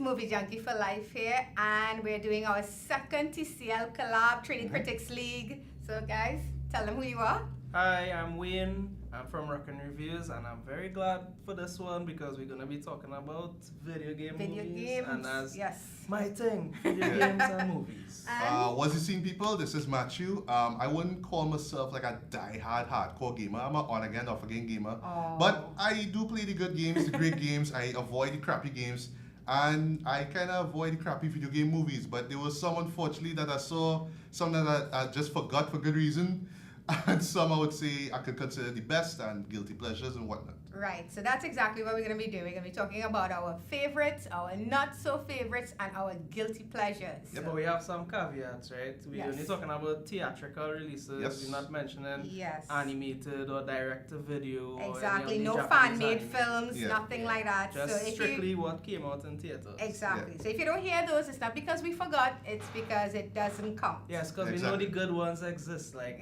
Movie Junkie for Life here, and we're doing our second TCL collab, Trini Critics League. So guys, tell them who you are. Hi, I'm Wayne. I'm from RockNReviews, and I'm very glad for this one because we're gonna be talking about video movies. Games. And as yes. my thing, video games and movies. What's you seeing, people? This is Matthew. I wouldn't call myself like a die-hard hardcore gamer. I'm an on-again, off-again gamer. Oh. But I do play the good games, the great games. I avoid the crappy games. And I kind of avoid the crappy video game movies. But there was some, unfortunately, that I saw, some that I just forgot for good reason. And some I would say I could consider the best and guilty pleasures and whatnot. Right, so that's exactly what we're going to be doing. We're going to be talking about our favorites, our not so favorites, and our guilty pleasures. Yeah, but we have some caveats, right? We're Yes. only talking about theatrical releases. Yes. We're not mentioning Yes. animated or direct-to-video. Exactly, or any no of the Japanese fan-made anime. films, Yeah. nothing like that. Just so if strictly you, what came out in theaters. exactly. Yeah. So if you don't hear those, it's not because we forgot, it's because it doesn't count. Yes, because we know Exactly. the good ones exist, like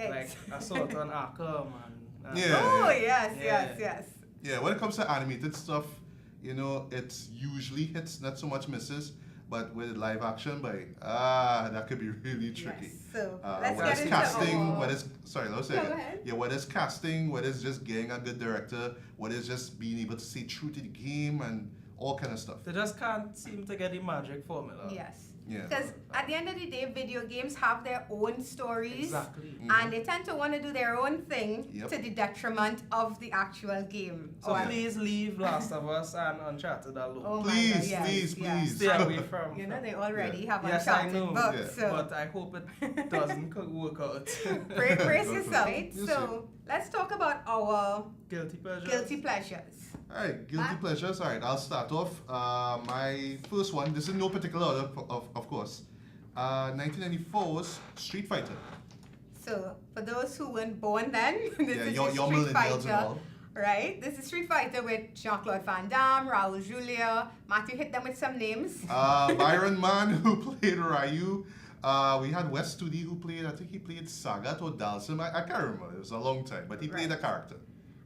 Assault on Arkham and Yeah. Oh, yes, Yeah. yes, yes. Yeah, when it comes to animated stuff, you know, it's usually hits, not so much misses. But with live action, that could be really tricky. Yes. So let's Whether get it's into casting, our... whether it's sorry, let's say Go it. ahead. Yeah, whether it's casting, whether it's just getting a good director, whether it's just being able to stay true to the game and all kind of stuff. they just can't seem to get the magic formula. Yes. Yeah. Because at the end of the day, video games have their own stories. Exactly. And they tend to want to do their own thing Yep. to the detriment of the actual game. So Or- please leave Last of Us and Uncharted alone. Oh my Please, God, yes, please, yes. please. Stay away from. You know, they already have Yes, I Uncharted know. books. Yeah. So But I hope it doesn't work out. brace yourself. Right? You'll So let's talk about our Guilty pleasure. guilty pleasures. Alright, guilty Matt? pleasures. Alright, I'll start off. My first one, this is no particular order, of course. 1994's Street Fighter. So for those who weren't born then, this Yeah, is your Street millennials and Fighter. all. Right? This is Street Fighter with Jean-Claude Van Damme, Raul Julia. Matthew hit them with some names. Byron Mann, who played Ryu. We had Wes Studi, who played, I think he played Sagat or Dalsim. I can't remember, it was a long time, but he played a character.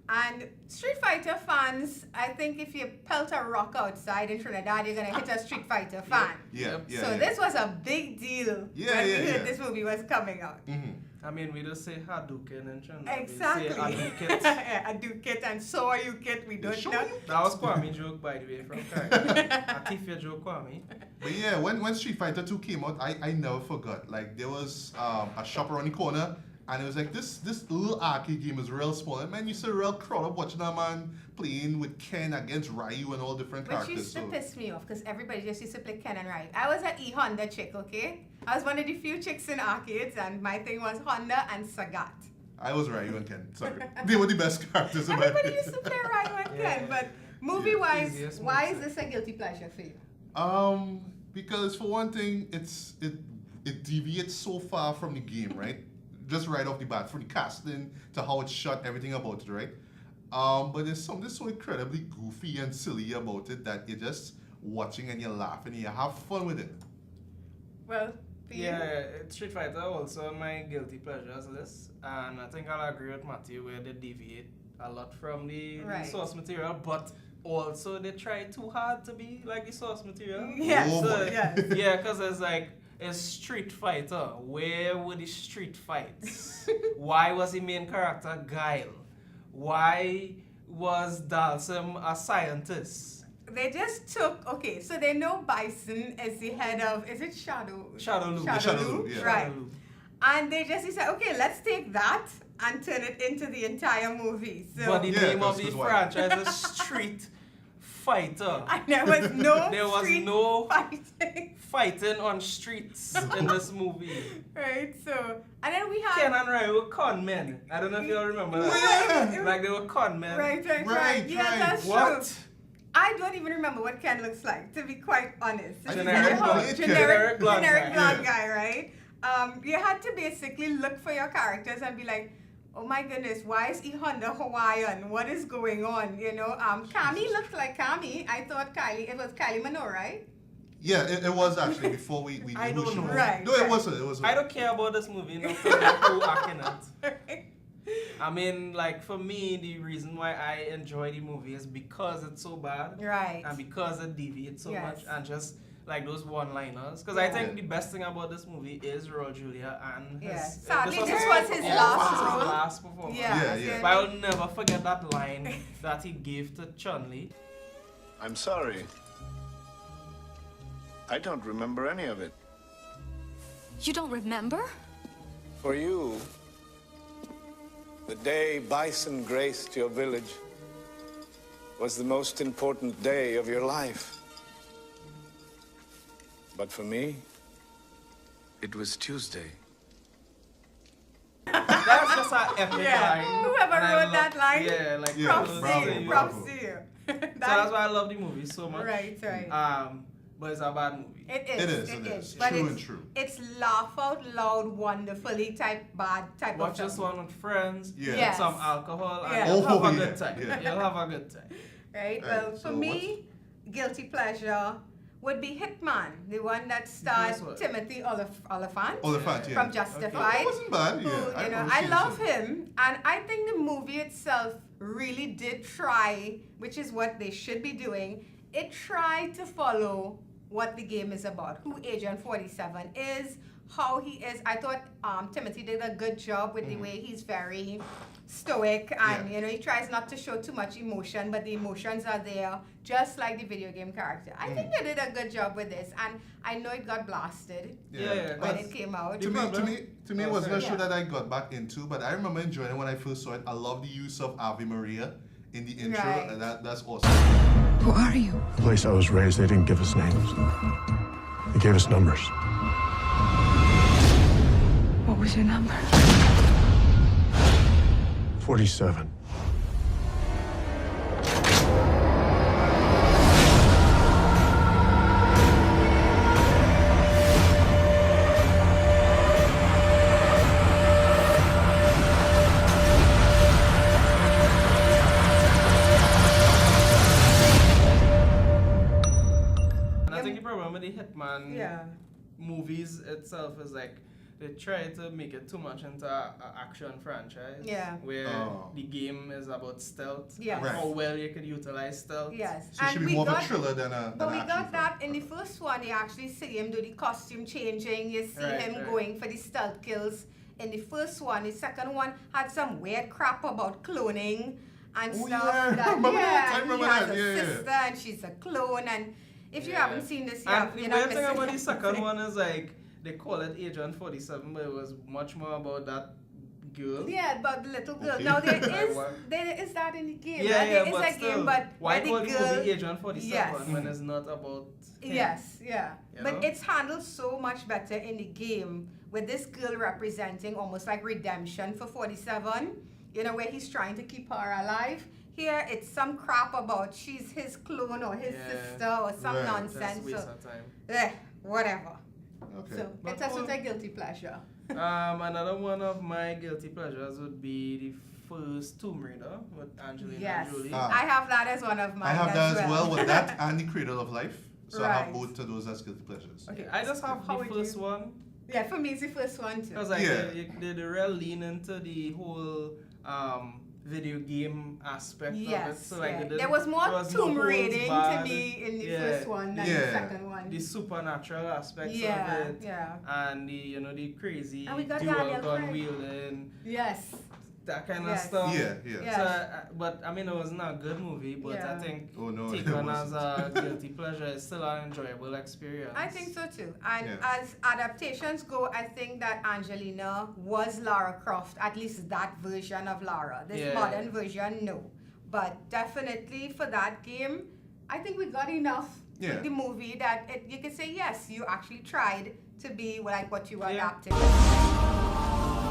And Street Fighter fans, I think if you pelt a rock outside in Trinidad, you're going to hit a Street Fighter fan. Yeah, yeah. So yeah. this was a big deal Yeah, when yeah, we heard yeah. this movie was coming out. Mm-hmm. I mean, we just say Hadouken in Trinidad. Exactly. We say Hadouken. Yeah, a Dukit and saw you kit, we don't Show know. you. That was Kwame joke, by the way, from Caribbean. A Tifia joke, Kwame. But yeah, when Street Fighter 2 came out, I never forgot. Like, there was a shop around the corner, and it was like, this little arcade game is real small. And man, you see a real crowd of watching that man playing with Ken against Ryu and all different Which characters. used to piss me off because everybody just used to play Ken and Ryu. I was an E Honda chick, okay? I was one of the few chicks in arcades, and my thing was Honda and Sagat. I was Ryu and Ken, sorry. They were the best characters in my Everybody used to play Ryu and Yeah. Ken, but movie-wise, Easiest why is mindset. this a guilty pleasure for you? Because for one thing, it deviates so far from the game, right? Just right off the bat, from the casting to how it's shot, everything about it, right? But there's something so incredibly goofy and silly about it that you're just watching and you laugh and you have fun with it. Well, for you? Yeah, Street Fighter also on my guilty pleasures list. And I think I'll agree with Matthew where they deviate a lot from the Right. source material, but also they try too hard to be like the source material. Yes, Oh, boy. yes. Yeah, because it's like, it's Street Fighter. Where were the street fights? Why was the main character Guile? Why was Dalsim a scientist? They just took, okay, so they know Bison is the head of, is it Shadow? Shadowloo. Shadowloo, yeah. right. Shadowloo. And they just said, okay, let's take that and turn it into the entire movie. So But the Yeah, name of the 'cause why? franchise is Street Fighter. and there was no There was street no fighting, fighting on streets in this movie. right? So, and then we had, Ken and Ryu were con men. I don't know if you all remember that. Yeah. Like they were con men. right. Right, Yeah, right. that's What? true. I don't even remember what Ken looks like, to be quite honest. I It's Generic a whole blonde Ken. generic Generic blonde blonde guy, right? You had to basically look for your characters and be like, oh my goodness, why is E Honda Hawaiian? What is going on? You know, Kami looked like Kami. I thought it was Kylie Minogue, right? Yeah, it was actually before we I knew don't she know. was. Right, No, it right. wasn't. It wasn't. I don't care about this movie. No, who acting it. I mean, like, for me, the reason why I enjoy the movie is because it's so bad. Right. And because it deviates so Yes. much and just, like, those one-liners. Because I think the best thing about this movie is Raul Julia and his... Yeah. Sadly, this his- was his yeah, last this was his role. last performance. Yeah. But I'll never forget that line that he gave to Chun-Li. I'm sorry. I don't remember any of it. You don't remember? For you, the day Bison graced your village was the most important day of your life. But for me, it was Tuesday. That's just an epic line. Whoever And I wrote love- that line, Yeah, like, props bravo, to you. bravo. Props to you. So that's why I love the movie so much. Right. But it's a bad movie. It is. True But and true. it's laugh out loud, wonderfully type Watch of this film. one with friends, Yeah. with Yes. some alcohol, and Yeah. you'll have Oh, a yeah, good time. yeah. You'll have a good time. Right? Right, Well, for so me, guilty pleasure would be Hitman, the one that stars First one. Timothy Oliphant Oliphant, yeah. from Justified. That wasn't bad, who, yeah. I love him, and I think the movie itself really did try, which is what they should be doing. It tried to follow what the game is about, who Agent 47 is, how he is. I thought Timothy did a good job with the way he's very stoic, and he tries not to show too much emotion, but the emotions are there, just like the video game character. I think they did a good job with this, and I know it got blasted Yeah. when it came out. To me, it wasn't a sorry. show that I got back into, but I remember enjoying it when I first saw it. I love the use of Ave Maria in the intro, Right. and that's awesome. Who are you? The place I was raised, they didn't give us names. They gave us numbers. What was your number? 47. And I think the problem with the Hitman Yeah. movies itself is like they try to make it too much into a action franchise. Yeah. Where Oh. the game is about stealth. Yes. And Right. how well you could utilize stealth. Yes. So it should be more of a thriller than a But we action got film. that in the first one. You actually see him do the costume changing. You see Right, him right. going for the stealth kills in the first one. The second one had some weird crap about cloning and Oh, stuff. yeah. That, I remember that. I and remember he has that. a Yeah, yeah. sister and she's a clone. And if you Yeah. haven't seen this, And the you're weird not thing missing about the second anything. one is like they call it Agent 47, but it was much more about that girl. Yeah, about the little girl. Okay. Now Like, there is that in the game. Yeah, right? yeah, There is but a still, game, but why where call the the girl. movie Agent 47 Yes. when it's not about him? Yes, yeah. You But know? it's handled so much better in the game with this girl representing almost like redemption for 47, where he's trying to keep her alive. Here, it's some crap about she's his clone or his Yeah. sister or some Right. Just nonsense. waste So, of time. whatever. Okay. So, But it's a sort for- of guilty pleasure. Another one of my guilty pleasures would be the first Tomb Raider with Angelina Yes. Jolie. Ah. I have that as one of mine. I have that as well well. with that and the Cradle of Life. So I have Right. both of those as guilty pleasures. Okay, I just have How the would first you- one Yeah, for me, it's the first one too. because like Yeah. they real lean into the whole video game aspect of it. Yes, So like yeah. they didn't- There was more no tomb holds raiding to barred. me in the Yeah. first one than the Yeah. second one. The supernatural aspects Yeah, of it, yeah. and the crazy And we got dual Daniel gun Craig. wielding, Yes. that kind of Yes. stuff. Yeah, yeah. Yeah. So, but I mean, it was not a good movie, but Yeah. I think Oh, no, it taken as wasn't. a guilty pleasure is still an enjoyable experience. I think so too. And Yeah. as adaptations go, I think that Angelina was Lara Croft, at least that version of Lara. This Yeah. modern version, no. But definitely for that game, I think we got enough Yeah. with the movie that you can say, yes, you actually tried to be like what you Yeah. adapted.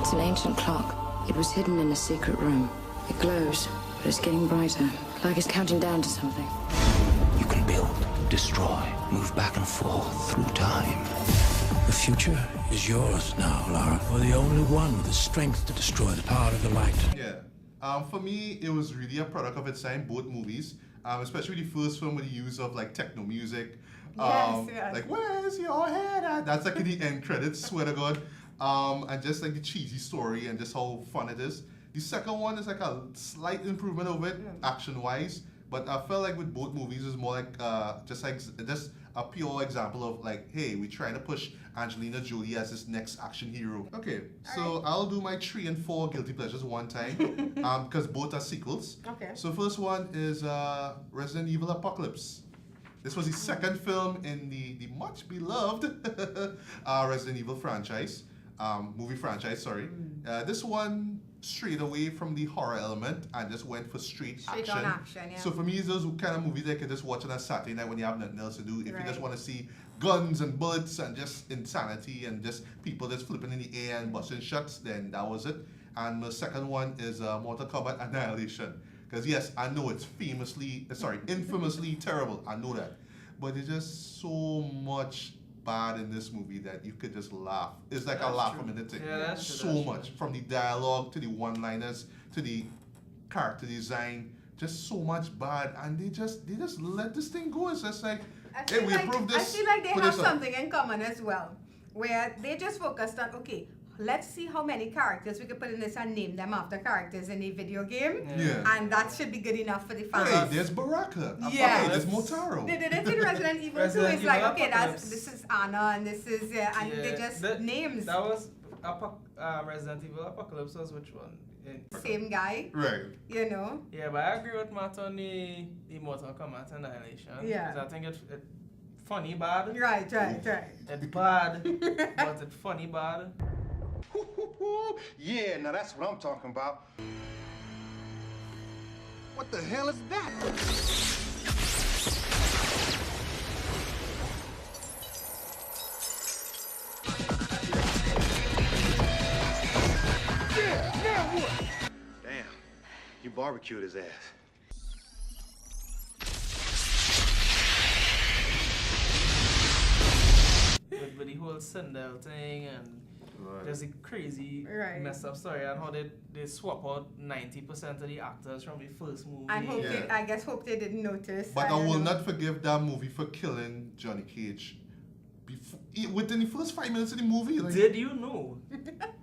It's an ancient clock. It was hidden in a secret room. It glows, but it's getting brighter, like it's counting down to something. You can build, destroy, move back and forth through time. The future is yours now, Lara. You're the only one with the strength to destroy the power of the light. Yeah. For me, it was really a product of its time, both movies. Especially the first film with the use of like techno music. Yes. Like, where's your head at? That's like in the end credits, swear to God. And just like the cheesy story and just how fun it is. The second one is like a slight improvement over it, action-wise. But I felt like with both movies, it's more like just a pure example of like, hey, we're trying to push Angelina Jolie as this next action hero. Okay, so I'll do my 3 and 4 guilty pleasures one time, because both are sequels. Okay. So first one is Resident Evil Apocalypse. This was the second film in the much beloved Resident Evil franchise, movie franchise. Sorry. This one strayed away from the horror element and just went for straight action. On action, yeah. So for me, it's those kind of movies that you can just watch on a Saturday night when you have nothing else to do. If you just Right. want to see guns and bullets and just insanity and just people just flipping in the air and busting shots, then that was it. And the second one is Mortal Kombat Annihilation. Because yes, I know it's infamously terrible. I know that. But there's just so much bad in this movie that you could just laugh. It's like a laugh a minute thing. Yeah, that's true, so that's much. true. From the dialogue to the one-liners to the character design, just so much bad. And they just let this thing go. It's just like, hey, we approve this. I feel like they put have this up. something in common as well, where they just focused on, okay, let's see how many characters we can put in this and name them after characters in a video game. Yeah. And that should be good enough for the fans. Hey, there's Baraka. Yeah. Hey, there's Motaro. They did it in Resident Evil 2. Resident It's like, Evil okay, Apocalypse. this is Anna and this is, and they just names. That was Resident Evil Apocalypse was which one? Same guy, Right. you know. Yeah, but I agree with Matt on the Mortal Kombat Annihilation. Yeah. 'Cause I think it's funny bad. Right. It's bad, but it's funny bad. Yeah, now that's what I'm talking about. What the hell is that? Yeah, now what? Damn, you barbecued his ass. With the whole Sindel thing and there's a crazy messed up story and how they swap out 90% of the actors from the first movie. And hope they didn't notice. But I will not forgive that movie for killing Johnny Cage. Within the first 5 minutes of the movie. Like, did you know?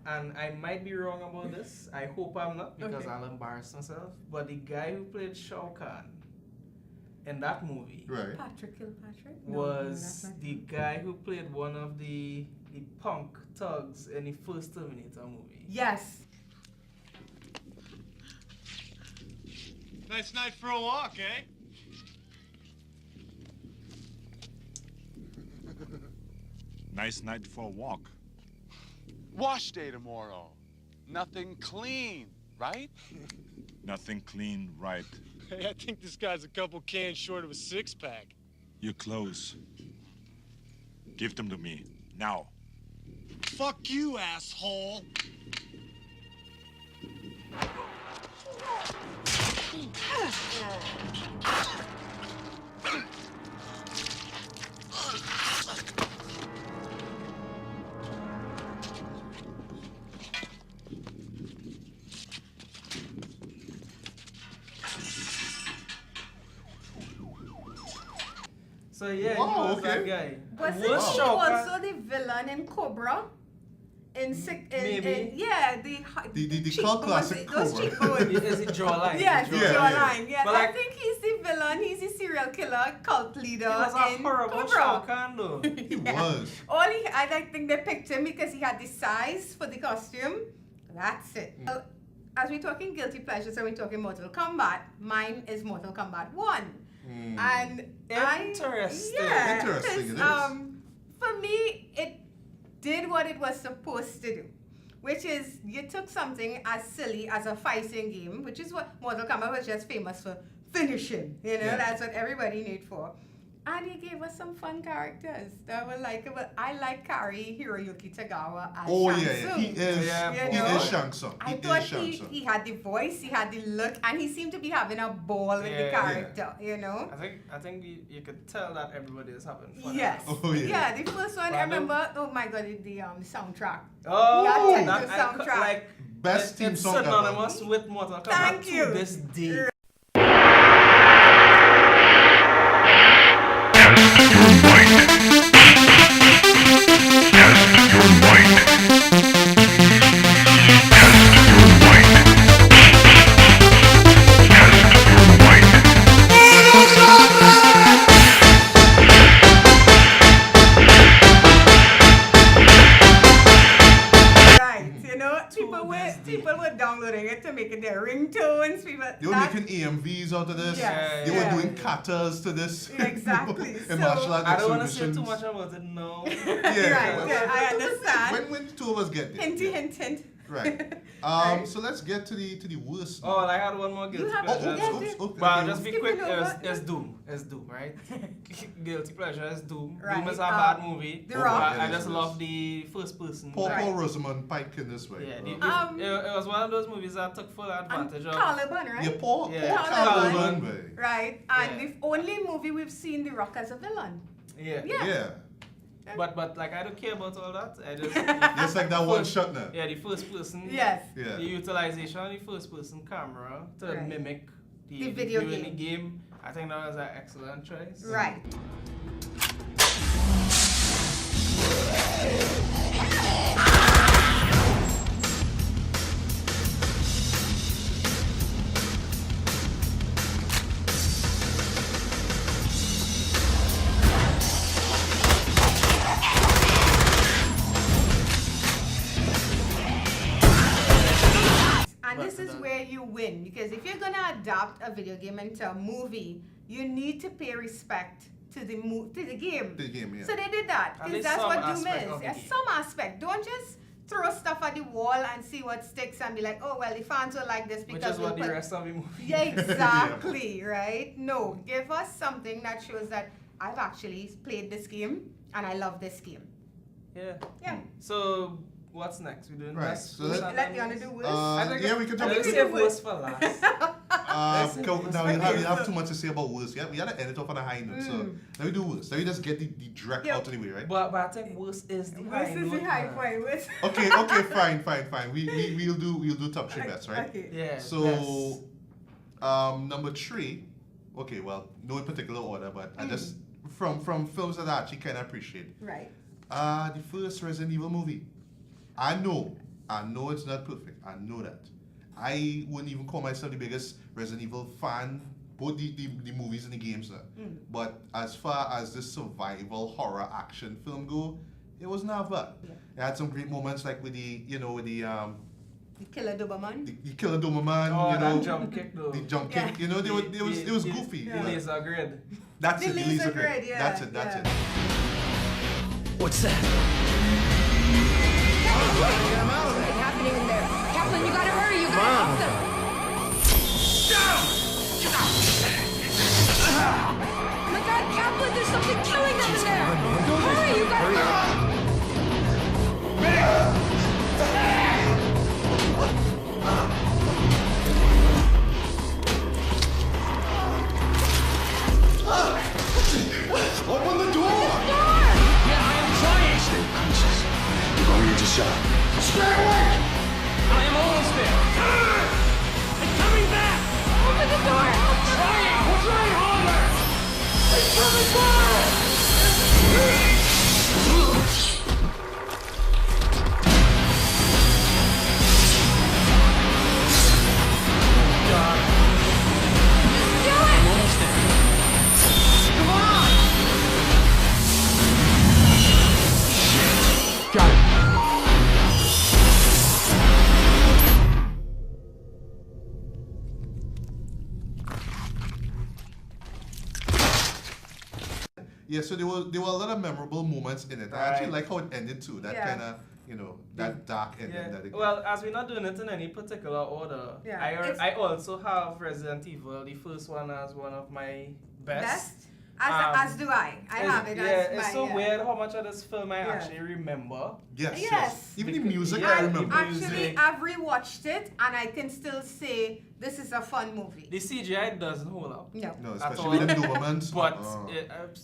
And I might be wrong about this. I hope I'm not because I'll embarrass myself. But the guy who played Shao Kahn in that movie Patrick Kilpatrick? was the guy who played one of the punk thugs in the first Terminator movie. Yes. Nice night for a walk, eh? Nice night for a walk. Wash day tomorrow. Nothing clean, right? Nothing clean, right? Hey, I think this guy's a couple cans short of a six-pack. Your clothes. Give them to me, now. Fuck you, asshole! So yeah, Wow, he was okay. that guy. Wasn't Was he Shao Kahn- also the villain in Cobra? Maybe. The cult classic those Cobra. cheekbones. Is it jawline? Yes, the jawline. Yeah, But I like, think he's the villain. He's the serial killer, cult leader he was a in horrible Shao Cobra. Kahn though. He was. I think they picked him because he had the size for the costume. That's it. Well, as we're talking guilty pleasures and we're talking Mortal Kombat, mine is Mortal Kombat 1. And Interesting. Interesting, it is. For me, it did what it was supposed to do, which is you took something as silly as a fighting game, which is what Mortal Kombat was just famous for finishing. You know, that's what everybody knew it for. And he gave us some fun characters that were likable. I like Kari Hiroyuki Tagawa as Shang Tsung. He is Shang Tsung. I thought he had the voice, he had the look, and he seemed to be having a ball with the character, you know? I think you could tell that everybody is having fun. Yes. Oh, yeah. The first one, I remember, oh my god, the soundtrack. Oh, that soundtrack. Like, Best team it's song ever. synonymous with Mortal Kombat Thank to you. this day. Test your might. Test your might. Test your might. People were downloading it to make it their ringtones. They were making AMVs out of this. Yes, They were doing katas to this. Exactly. In martial art I don't want to say exhibitions. too much about it now. Right, I understand. When the two of us get there. Hinty, hint, hint. Right. So let's get to the worst. Oh, I had one more guilty pleasure. Well, just be quick. It's Doom. It's Doom, right? Guilty pleasure is Doom. Right. Doom is a bad movie. The Rock. I just love the first person. Paul Rosamund Pike in this way. Yeah, it was one of those movies that took full advantage of. Collab, right? Yeah, Paul Collab. Right. And the only movie we've seen The Rock as a villain. Yeah. But like I don't care about all that. I just just like that one shot now. Yeah, the first person. Yes. Yeah. The utilization of the first person camera to mimic the video view in game. the game. I think that was an excellent choice. Right. And this is where you win, because if you're going to adapt a video game into a movie, you need to pay respect to the game. The game, yeah. So they did that, At because least that's some what Doom aspect is. of the There's game. some aspect. Don't just throw stuff at the wall and see what sticks and be like, oh, well, the fans will like this because Which is what we'll the put... rest of the movie. Yeah, exactly, right? No, give us something that shows that I've actually played this game and I love this game. Yeah. So what's next? We doing Right. best? So worst, let- and You want to do worse? Yeah, we can talk Let's save worst for last. Now we have too much to say about worst. Yeah, we had to end it off on a high note. So let me do worst. Let me just get the direct out of the way, right? But I think worst is the high This is note. the high point. Worst. Okay, fine. We'll do top three best, right? Okay. Yeah. So number 3. Okay, well, no in particular order, but I just from films that I actually kind of appreciate. Right. The first Resident Evil movie. I know it's not perfect. I know that. I wouldn't even call myself the biggest Resident Evil fan, both the movies and the games. But as far as the survival horror action film go, it wasn't half bad. Yeah. It had some great moments like with the The Killer Doberman. the Killer Doberman, Oh, you know, that jump kick though. the jump kick. You know, it was goofy. The you know. laser grid. That's The it. The laser laser grid, grid. yeah, That's it. What's that? Something happening in there. Kaplan, you gotta hurry. You gotta help them. Oh my God, Kaplan, there's something killing them in there. Hurry, you gotta. Open the door! Yeah, I am trying. Stay conscious. You're going into shock. Stay awake! I am almost there. I'm coming back. Open the door. Trying. Try harder. It's coming back! Got it. Yeah, so there were a lot of memorable moments in it. I actually Right. like how it ended too. That kind of, that dark ending Yeah. that it Well, as we're not doing it in any particular order, Yeah. I also have Resident Evil, the first one, as one of my best. Best? As do I. I have it as my... It's so weird how much of this film I actually remember. Yes. Even the music, Yeah, I remember. Actually, I've rewatched it and I can still say this is a fun movie. The CGI doesn't hold up. No. No, at especially all. with them Dobermans. But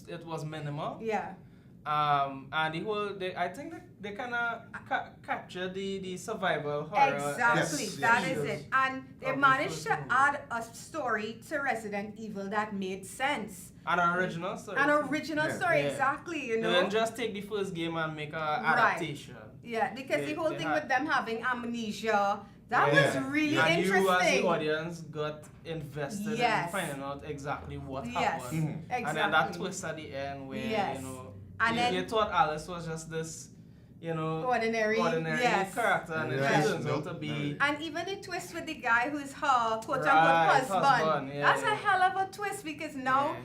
it was minimal. Yeah. And the whole, I think they kind of captured the survival horror. Exactly, that is issues it. And they of the managed first to movie. add a story to Resident Evil that made sense. An original story. An original story, Yeah. exactly, you They know. didn't just take the first game and make an adaptation. Yeah, because They- the whole they thing had- with them having amnesia, that Yeah. was really and interesting. you as the audience got invested Yes. in finding out exactly what Yes, happened. Mhm. And then that exactly. twist at the end where, Yes. you know, And you, then- you thought Alice was just this ordinary character, and it turns out to be. And even the twist with the guy who's her quote-unquote husband. That's a hell of a twist, because now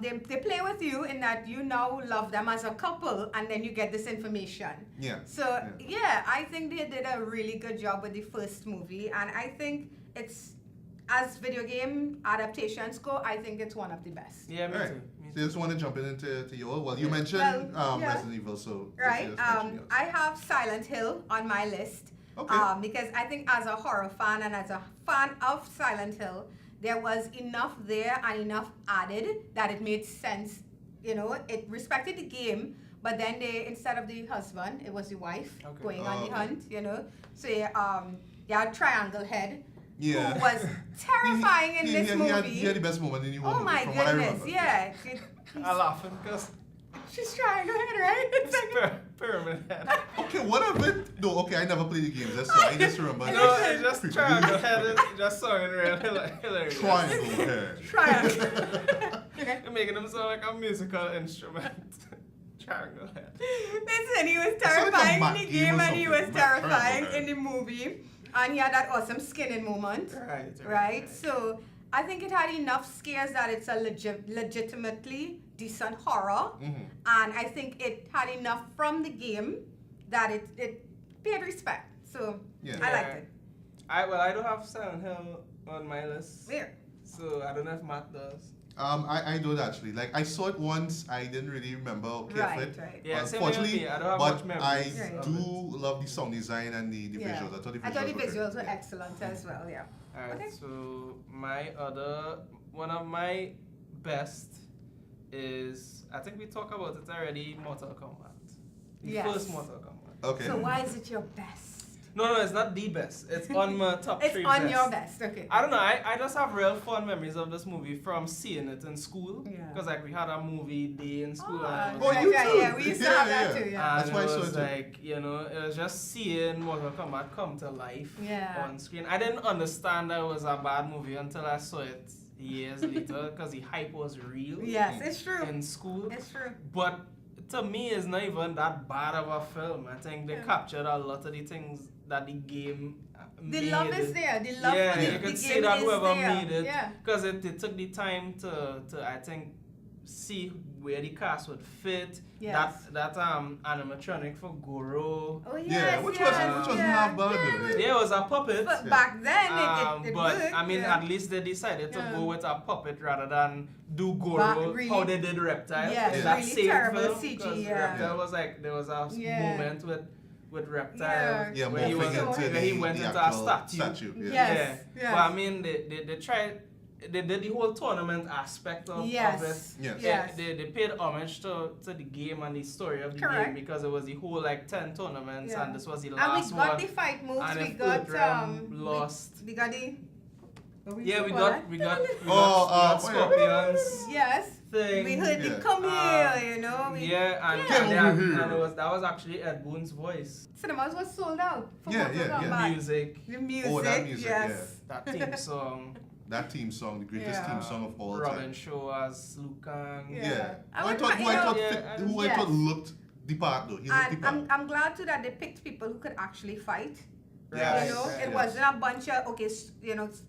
they play with you in that you now love them as a couple, and then you get this information. So I think they did a really good job with the first movie, and I think it's, as video game adaptations go, I think it's one of the best. Yeah, me too. So you just want to jump into your, well, you mentioned Resident Evil, so right. I have Silent Hill on my list. Because I think as a horror fan and as a fan of Silent Hill, there was enough there and enough added that it made sense. It respected the game, but then instead of the husband, it was the wife going on the hunt. So you had Triangle Head. Who was terrifying in this movie. He had the best moment in the whole movie. Oh my goodness, yeah. I'm laughing because she's trying to head, right? It's like pyramid head. Okay, what of it? No, okay, I never played the game. That's why I just remember. No, it's just triangle head. Just song it real hilarious. Triangle head. Triangle. They're making them sound like a musical instrument. Triangle head. Listen, he was terrifying in the game and he was terrifying in the movie. And he had that awesome skinning moment. Right. So I think it had enough scares that it's a legitimately decent horror. And I think it had enough from the game that it paid respect. So I liked it. I do have Silent Hill on my list. Where? So I don't know if Matt does. I don't actually. Like, I saw it once, I didn't really remember how careful it. Yeah, unfortunately, I don't have but much I memories do love the sound design and the visuals. I thought the visuals were excellent as well, Alright, so one of my best is, I think we talked about it already, Mortal Kombat. The first Mortal Kombat. Okay. So why is it your best? No, it's not the best. It's on my top 3 It's on your best, okay. I don't know, I just have real fun memories of this movie from seeing it in school. Because like we had a movie day in school. We used to have that too, That's why I saw it was like, it was just seeing Mortal Kombat come to life on screen. I didn't understand that it was a bad movie until I saw it years later, because the hype was real. Yes, it's true. In school. It's true. But to me, it's not even that bad of a film. I think they captured a lot of the things that the game made. The love is there. The love for you could see that whoever made it, Yeah. because it took the time to I think see where the cast would fit. Yes. That animatronic for Goro. Oh yes, which wasn't half bad. Yeah, it was a puppet. But back then it but worked, I mean, at least they decided to go with a puppet rather than do Goro really, how they did Reptile. Yes, that really same terrible film, CG. Reptile was like, there was a moment with Reptile where he went into a statue. Yes. But I mean, they tried. They did the whole tournament aspect of it. Yes. They paid homage to the game and the story of the game, because it was the whole 10 tournaments and this was the last one. And we got the fight moves. And we got lost. We got the. We got Scorpions. Yes. Thing. We heard the come here, and that was actually Ed Boon's voice. Cinemas was sold out. The music. The music. Oh, that music. Yes. That theme song. That theme song, the greatest theme song of all Robin time. Shaw as Liu Kang. Who I thought looked the part though. He looked the part. I'm glad too that they picked people who could actually fight. Yes. It wasn't a bunch of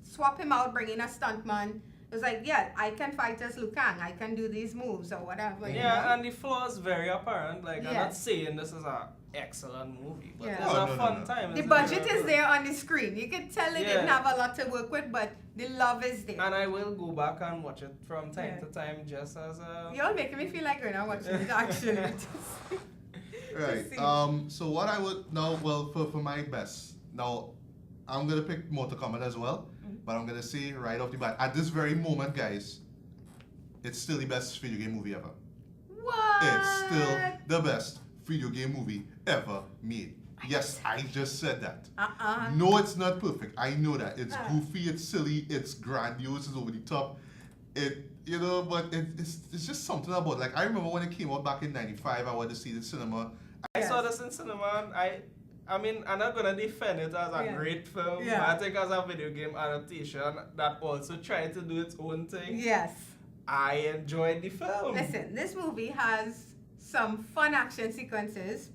swap him out, bring in a stuntman. It was like, I can fight as Liu Kang. I can do these moves or whatever. And the flaws very apparent. I'm not saying this is an excellent movie, but it's a fun time. The budget is there on the screen. You can tell it didn't have a lot to work with, but the love is there. And I will go back and watch it from time to time, just as a. You're making me feel like we're not watching it actually. Right. So what I would now, for my best, now I'm gonna pick Mortal Kombat as well, but I'm gonna say right off the bat, at this very moment, guys, it's still the best video game movie ever. What? It's still the best video game movie ever made. Yes, I just said that. No, it's not perfect. I know that. It's goofy, it's silly, it's grandiose, it's over the top. But it's just something about, I remember when it came out back in '95, I went to see it in cinema. I saw this in cinema, and I mean, I'm not gonna defend it as a great film, but I think as a video game adaptation that also tried to do its own thing. Yes. I enjoyed the film. Listen, this movie has some fun action sequences.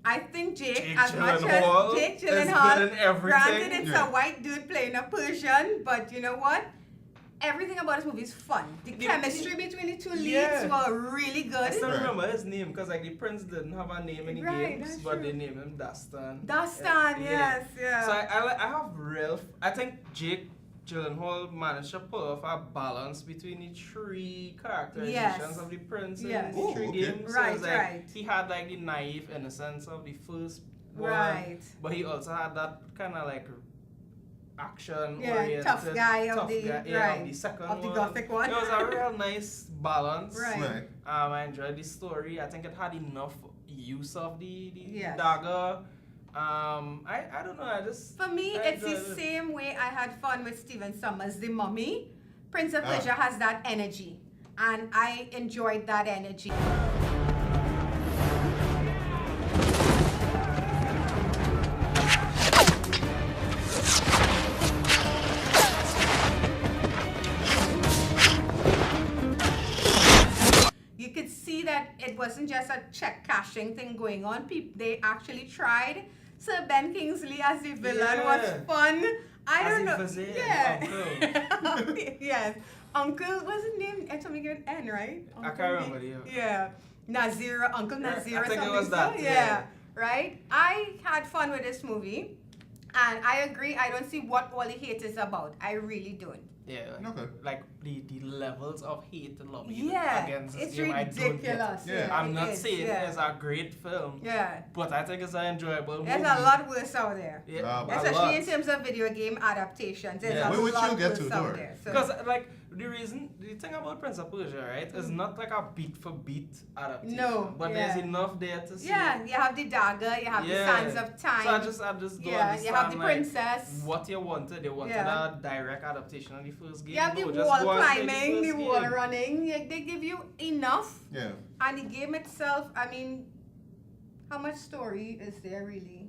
I think Jake Jake as much Gyllenhaal as Jake is Gyllenhaal, good in everything. granted it's Yeah. a white dude playing a Persian, but you know what? Everything about this movie is fun. The chemistry between the two leads Yeah. were really I good. still remember his name because like the prince didn't have a name in the Right, games, that's but true. they named him Dastan. Dastan, yes, yeah. So I have I think Jake Gyllenhaal managed to pull off a balance between the three characterizations of the prince Yes. in the three games. So Right, it's like right. he had like the naive innocence of the first one, Right. but he also had that kind of like action Yeah, oriented tough guy of the of right, the second of the one. gothic one. It was a real nice balance. Right. I enjoyed the story. I think it had enough use of the Yes. dagger. I don't know. I just For me, I it's the enjoyed it. same way I had fun with Stephen Sommers' The Mummy. Prince of Ah. Persia has that energy, and I enjoyed that energy. You could see that it wasn't just a check cashing thing going on. They actually tried. Sir Ben Kingsley as the villain was Yeah. fun. I As don't the know. vizier, Yeah. Yes. Uncle, what's his name? It's something with N, right? I can't remember the Yeah. Nazir, Uncle Nazir I or think it something. was that, So, yeah. Right? I had fun with this movie. And I agree, I don't see what all the hate is about. I really don't. Yeah. Okay. Like the levels of hate and love Yeah, against this it's game, I don't get ridiculous. it. Yeah, I'm it not is, saying yeah. it's a great film. Yeah. But I think it's an enjoyable movie. There's a lot worse out there. Yeah, a Especially lot. in terms of video game adaptations. There's Yeah. a Where would lot you get worse to, out Dora? there. So. Because like the thing about Prince of Persia, right, is not like a beat for beat adaptation. No, But yeah. there's enough there to see. Yeah, you have the dagger, you have the sands of time. So I just don't Yeah, understand. you have the like, princess. What you wanted. They wanted Yeah. a direct adaptation of the first game. You have the No, just wall go and play climbing, the first wall game. running. They give you enough. Yeah. And the game itself, I mean, how much story is there really?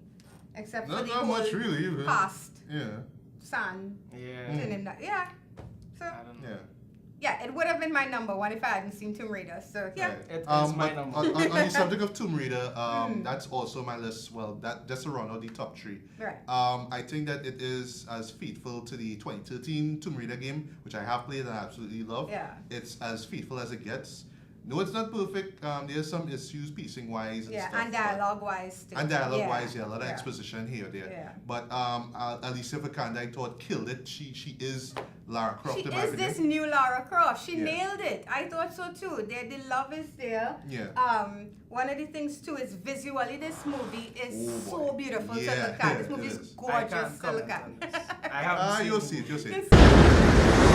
Except for Not the that whole much really. But past Yeah. sand. Yeah. thing in that. Yeah. So Yeah. yeah, it would have been my number one if I hadn't seen Tomb Raider. So yeah. Right. It is But my number. on the subject of Tomb Raider, that's also my list. Well, that just around out the top 3. Right. I think that it is as faithful to the 2013 Tomb Raider game, which I have played and I absolutely love. Yeah. It's as faithful as it gets. No, it's not perfect. There's some issues pacing wise and Yeah, stuff. and dialogue wise. And dialogue wise, yeah, a lot of Yeah. exposition here or there. Yeah. But Alicia Vikander, I thought, killed it. She is Lara Croft. She in my is opinion. this new Lara Croft. She Yeah. nailed it. I thought so too. The love is there. Yeah. One of the things too is visually this movie is Oh, so boy. beautiful to Yeah, look at. This it movie is is. I gorgeous can't to look comment at. on this. I haven't seen You'll the see it. You'll see it.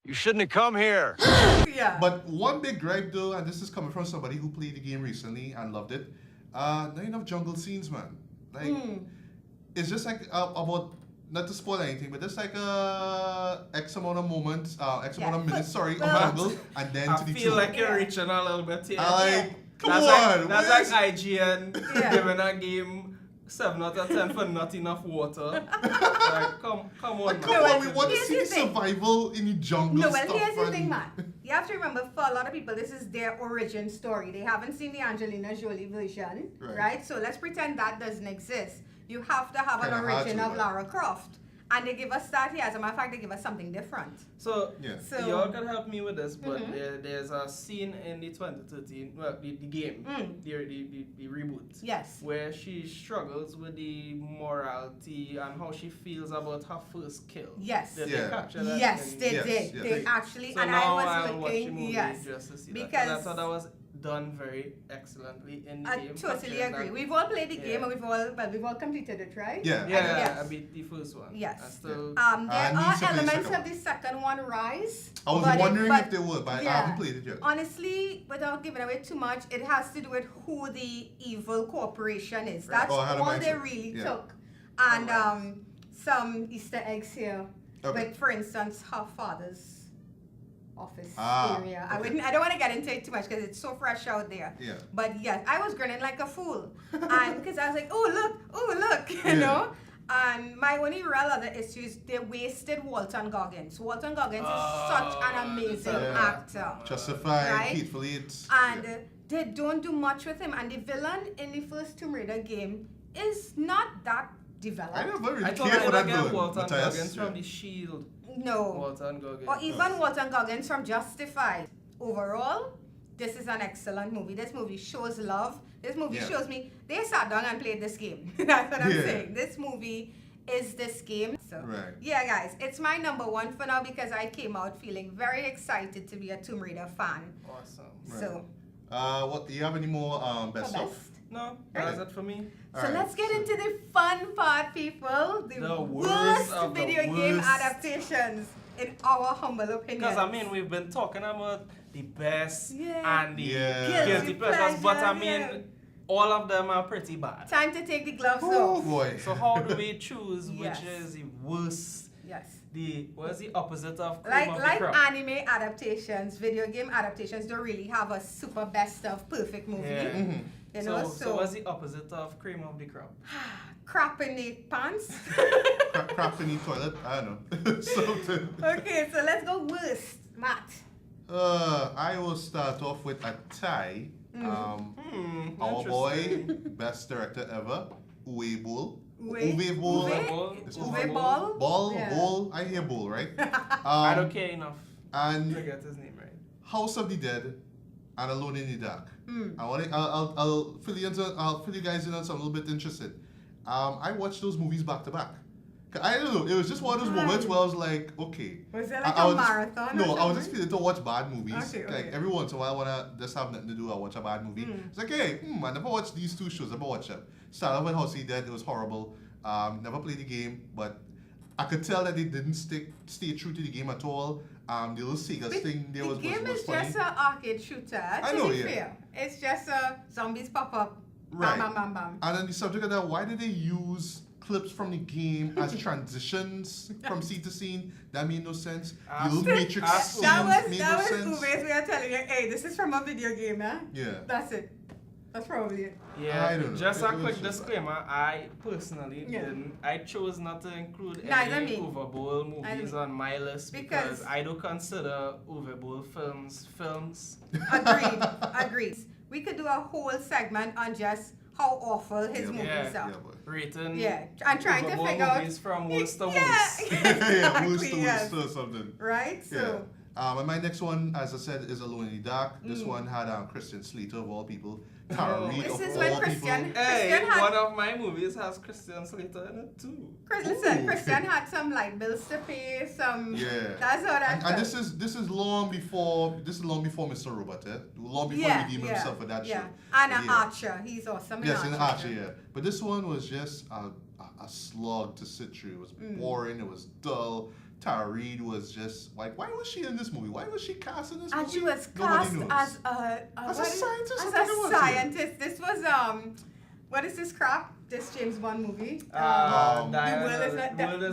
You shouldn't have come here. Yeah. But one big gripe though, and this is coming from somebody who played the game recently and loved it, not enough jungle scenes, man. Like, it's just like about, not to spoil anything, but just like X amount of moments, X amount of minutes, sorry, Well, of jungle, and then I to the feel two. like you're reaching a little bit here. Come that's on, That's where's- like IGN giving a game 7 out of 10 for not enough water. Like, come on, Like, man. come on, we want to here's see the the thing. survival in the jungle No, well, stuff. here's the and- thing, man. You have to remember, for a lot of people, this is their origin story. They haven't seen the Angelina Jolie version, right? So let's pretend that doesn't exist. You have to have an Kinda hard origin to, of right? Lara Croft. And they give us that here. As a matter of fact, they give us something different. So, So- y'all can help me with this, but Mhm. there's a scene in the 2013, well, the game, the reboot, Yes. where she struggles with the morality and how she feels about her first kill. Yes. Did they capture that? Yes, in- they did. They actually, So and now I was I'll watch the looking, movie yes. just to see that. Because And I thought that was done very excellently in the I game. totally capturing agree. that. We've all played the Yeah. game and we've all completed it, right? Yeah. Yeah, I beat the first one. Yes. I still, There I need are to play the elements second of the second one rise. I was but wondering but if they would, but I yeah. haven't played it yet. Honestly, without giving away too much, it has to do with who the evil corporation is. Right. That's Oh, I had to all they mention. really Yeah. took. And some Easter eggs here. Okay. With, for instance, her father's office Ah, area. okay. I don't want to get into it too much because it's so fresh out there. Yeah. But yes, I was grinning like a fool, and because I was like, oh look, you Yeah. know. And my only real other issue is they wasted Walton Goggins. Walton Goggins is such an amazing actor. Justified, right? Hatefully, it's... And they don't do much with him. And the villain in the first Tomb Raider game is not that developed. I never really I care thought for I that get villain. Walton Matthias, Goggins from The Shield. No. Walton Goggins. Or even Walton Goggins from Justified. Overall, this is an excellent movie. This movie shows love. This movie shows me they sat down and played this game. That's what I'm saying. This movie is this game. So yeah, guys, it's my number one for now because I came out feeling very excited to be a Tomb Raider fan. Awesome. So what do you have any more best stuff? No, that's it for me. So let's get into the fun part, people. The worst video game adaptations, in our humble opinion. Because I mean, we've been talking about the best and the guilty pleasures, but I pleasure, mean, all of them are pretty bad. Time to take the gloves Oh off. boy. So how do we choose which is the worst? Yes. What's the opposite of cream Like of the crop? anime adaptations, video game adaptations don't really have a super best of perfect movie. Yeah. You know, so what's the opposite of cream of the crop? Crap in the pants. Crap in the toilet? I don't know. Something. Okay, so let's go worst. Matt. I will start off with a tie. Our boy, best director ever, Uwe Boll. Uwe Boll. Uwe Boll? Boll. I hear Boll, right? I don't care enough and to get his name right. House of the Dead and Alone in the Dark. I'll fill you guys in on something a little bit interested. I watched those movies back to back. I don't know. It was just one of those moments where I was like, okay. Was it like a marathon? No, I was just feeling to watch bad movies. Okay. Like every once in a while, I wanna just have nothing to do. I watch a bad movie. It's like, hey, I never watched these two shows. I never watched them. Started off with House of the Dead. It was horrible. Never played the game, but I could tell that they didn't stay true to the game at all. The little Sega thing there was funny. The game is just an arcade shooter. I know, fair. It's just zombies pop up. Right. Bam, bam, bam, bam. And on the subject of that, why did they use clips from the game as transitions from scene to scene? That made no sense. The little Matrix scenes made no sense. That was Uwe's way of telling you, hey, this is from a video game, eh? Yeah. That's it. That's probably it. Yeah, I don't know. just a quick disclaimer. I personally didn't. I chose not to include any Uwe Boll movies on my list because I don't consider Uwe Boll films. Agreed. We could do a whole segment on just how awful his movies are. Rating. Yeah, and trying Uwe to Boll figure out movies from worst to worst. Worst or something. Right. So. And my next one, as I said, is Alone in the Dark. This one had Christian Slater of all people. Tara Reid of all people. One of my movies has Christian Slater in it too. Christian had some light bills to pay. That's what I And this is long before Mr. Robot, long before he redeemed himself for that show. And an Archer, he's awesome. Yes, an Archer, yeah. But this one was just a slog to sit through. It was boring. It was dull. Tara Reid was just like, why was she in this movie? Why was she cast in this movie? And she was cast as a scientist. This was what is this crap? This James Bond movie? The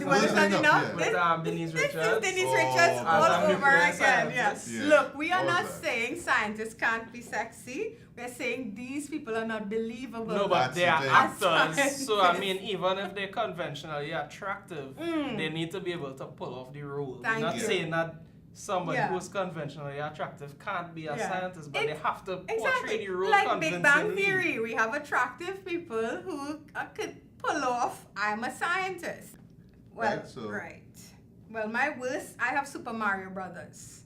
World Is Not Enough. With Denise Richards. This is Denise Richards all over again. Yes. Look, we are not saying scientists can't be sexy. We're saying these people are not believable. No, but they are actors. So I mean, even if they're conventionally attractive, they need to be able to pull off the role. We're not saying that somebody who's conventionally attractive can't be a scientist, but they have to portray the role like convincingly. Big Bang Theory, we have attractive people who could pull off, I'm a scientist. Well, right. Well, my worst, I have Super Mario Brothers.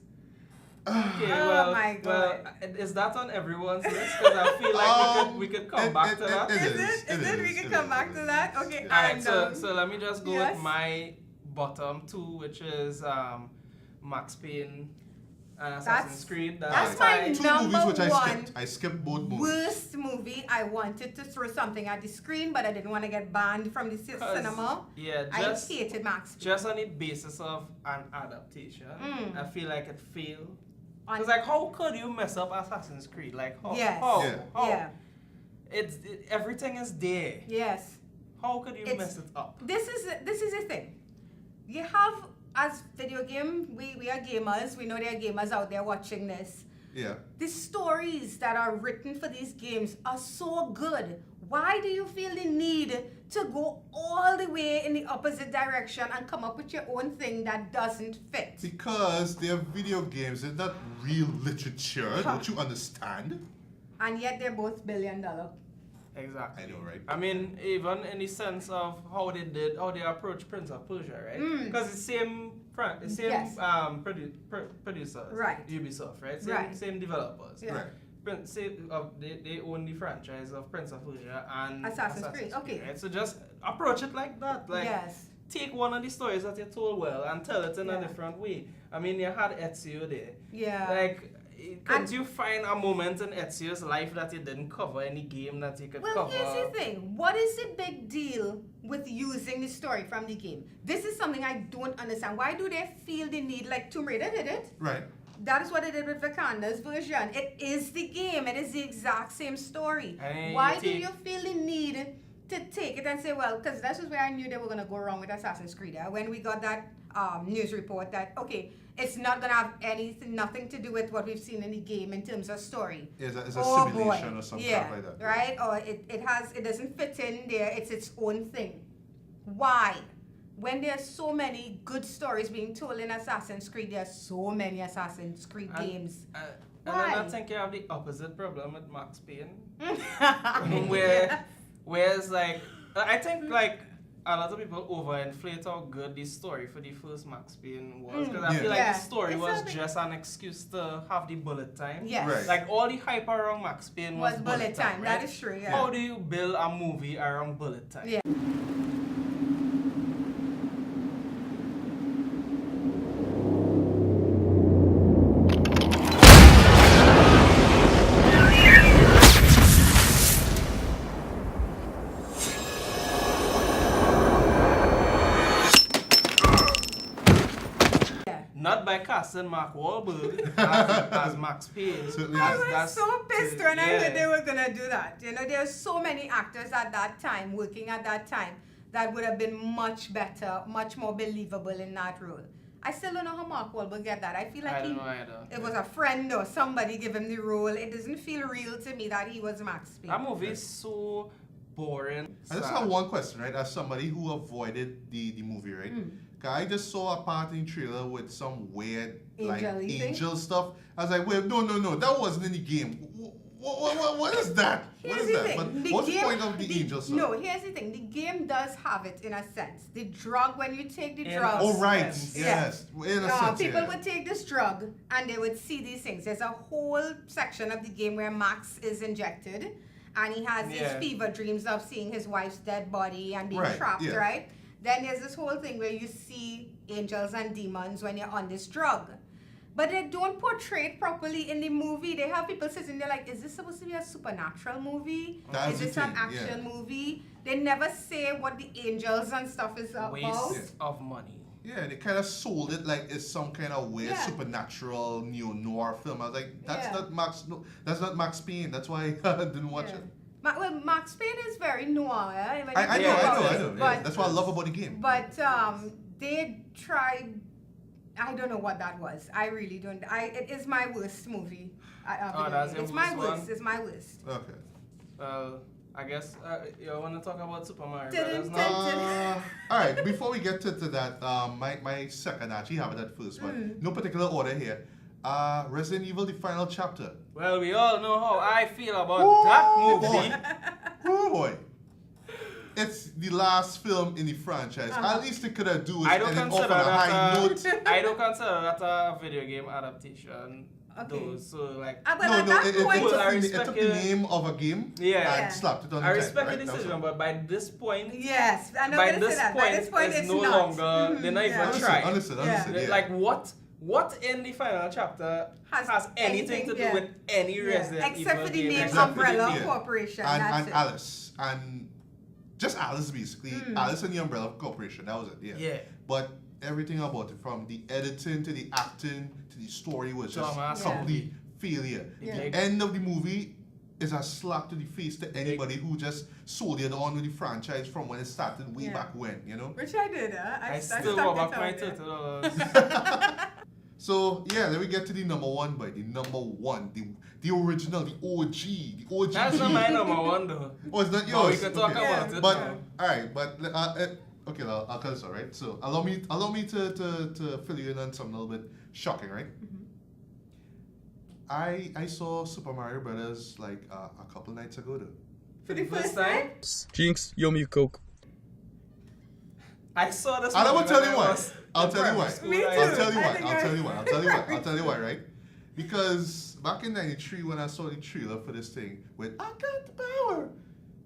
Okay, my God. Well, is that on everyone's list? Because I feel like we could come back to that. Is it? We could come back to that? Okay. Alright, so let me just go with my bottom two, which is Max Payne and Assassin's Creed. That's my number movies which one. I skipped both movies. Worst movie. I wanted to throw something at the screen, but I didn't want to get banned from the cinema. Yeah, I hated Max Payne. Just on the basis of an adaptation, I feel like it failed. It's like, how could you mess up Assassin's Creed? Like, how? Yes. How? Yeah. Everything is there. Yes. How could you mess it up? This is the thing. You have, as video game, we are gamers. We know there are gamers out there watching this. Yeah. The stories that are written for these games are so good. Why do you feel the need to go all the way in the opposite direction and come up with your own thing that doesn't fit? Because they're video games, they're not real literature. Don't you understand? And yet they're both $1 billion. Exactly. I know, right? I mean, even in the sense of how they approach Prince of Persia, right? Because it's same producers, Right. Ubisoft, right? Same developers. Yeah. Right. They own the franchise of Prince of Persia and Assassin's Creed. Okay. Right? So just approach it like that. Like, take one of the stories that you told well and tell it in a different way. I mean, you had Ezio there. Yeah. Like, could you find a moment in Ezio's life that you didn't cover, any game that you could cover? Well, here's the thing. What is the big deal with using the story from the game? This is something I don't understand. Why do they feel the need, like Tomb Raider did it? Right. That is what they did with Vikanda's version. It is the game. It is the exact same story. And Why do you feel the need to take it and say, well, because this is where I knew they were going to go wrong with Assassin's Creed. When we got that news report that, okay, it's not going to have nothing to do with what we've seen in the game in terms of story. It's a simulation or something like that. Right? Or it doesn't fit in there. It's its own thing. Why? When there's so many good stories being told in Assassin's Creed, there's so many Assassin's Creed games. And Why? then I think you have the opposite problem with Max Payne. Whereas, like, I think, like, a lot of people overinflate how good the story for the first Max Payne was. Because I feel like the story was just an excuse to have the bullet time. Yes. Right. Like, all the hype around Max Payne was bullet time. That Right? is true, yeah. How do you build a movie around bullet time? Yeah. Not by casting Mark Wahlberg as Max Payne. I was so pissed when I heard they were going to do that. You know, there's so many actors at that time, working at that time, that would have been much better, much more believable in that role. I still don't know how Mark Wahlberg get that. I feel like it was a friend or somebody give him the role. It doesn't feel real to me that he was Max Payne. That movie is so boring. I just have one question, right? As somebody who avoided the movie, right? I just saw a part in the trailer with some weird angel stuff. I was like, wait, no, that wasn't in the game. What is that? What's the point of the angel stuff? No, here's the thing. The game does have it in a sense. The drug, when you take the drug. Oh, right. Yes. In a sense, people would take this drug and they would see these things. There's a whole section of the game where Max is injected and he has these fever dreams of seeing his wife's dead body and being trapped, right? Then there's this whole thing where you see angels and demons when you're on this drug. But they don't portray it properly in the movie. They have people sitting there like, is this supposed to be a supernatural movie? Is this an action movie? They never say what the angels and stuff is about. Waste of money. Yeah, they kind of sold it like it's some kind of weird supernatural neo-noir film. I was like, that's not Max Payne. That's why I didn't watch it. Well, Max Payne is very noir. I know. But, that's what I love about the game. But they tried. I don't know what that was. I really don't. It is my worst movie. It's my worst. It's my worst. Okay. Well, I guess you want to talk about Super Mario Brothers now? All right. Before we get to that, my second actually have it at first one. No particular order here. Resident Evil: The Final Chapter. Well, we all know how I feel about that movie. Oh boy. It's the last film in the franchise. At least it could have do it and off on a high note. I don't consider that a video game adaptation. Okay. So like, it took the name of a game and slapped it on the I respect the decision, but by this point, I'm not gonna say that. By this point, it's no longer. They're not even trying. Understood. Like what in the final chapter has anything to do with any Resident Evil except for the name Umbrella Corporation and Alice and just Alice basically. Alice and the Umbrella Corporation. That was it. Yeah. But everything about it, from the editing to the acting to the story, was just complete failure. The end of the movie is a slap to the face to anybody who just soldiered on with the franchise from when it started way back when, you know? Which I did, I still go back my $30. So yeah, then we get to the number one, boy. The number one, the original, the OG. That's not my number one though. Oh, it's not But yours. we can talk about it. But now. all right, but okay, I'll cut this all right. So allow me to fill you in on something a little bit shocking, right? I saw Super Mario Brothers like a couple nights ago though. For the first time, Jinx, you owe me a Coke. I saw this. And I will movie tell when you I why. was I'll in tell you why. primary school. Me I- too. I'll tell you why. I think I'll tell you why. I'll tell you why. I- I'll tell you why, right? Because back in '93 when I saw the trailer for this thing with I Got the Power,